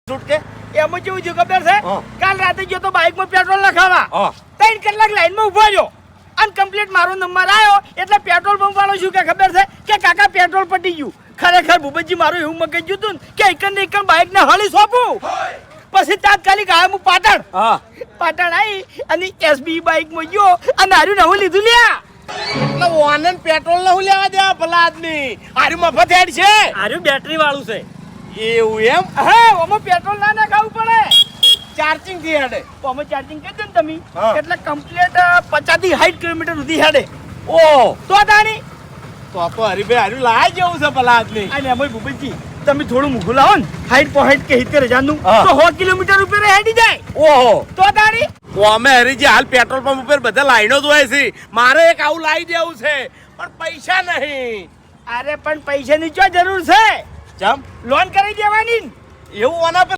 છૂટકે એમાં કેવું છે ખબર છે હા. કાલ રાતે ગયો તો બાઇકમાં પેટ્રોલ નખાવા હા 3 કલાક લાઈનમાં ઉભો રહ્યો અને કમ્પ્લીટ મારો નંબર આવ્યો એટલે પેટ્રોલ પંપ વાળો શું કે ખબર છે કે કાકા પેટ્રોલ પટી ગયું ખરેખર ભૂપતજી મારું એવું મગજ ગયું તું ને કે એકન ને એકન બાઇક ને હળી સોંપું પછી તાત્કાલિક આવ્યો હું પાટણ હા આવી અને એસબી બાઇક માં ગયો અને હાર્યું નવું લીધું લ્યા એટલે વાનન પેટ્રોલ ન લેવા દેવા ભલા આદમી આરી મફત હેડ છે હાર્યું બેટરી વાળું છે એવું એમ હા ઓમાં પેટ્રોલ ના નાખાવું પડે ચાર્જિંગ થી હેડે ઓમાં ચાર્જિંગ કરી દો ને તમે હા. એટલે કમ્પ્લીટ 50 થી 60 કિલોમીટર સુધી હેડે ઓ તો તાણી તો હરીભાઈ હારું લાય જેવું છે ભલા આદમી અને એમાં ભૂપતજી તમે થોડું મૂકું લાવો ને 60 કે 70,000 નું હા. તો 100 કિલોમીટર ઉપર હેડી જાય ઓહો તો તાણી ઓ અમે હરીજી હાલ પેટ્રોલ પંપ ઉપર બધા લાઈનો જ હોય છે મારે એક આવું લાવી દેવું છે પણ પૈસા નહીં અરે પણ પૈસાની શું જરૂર છે ચમ લોન કરી દેવાની ને. એવું આના પર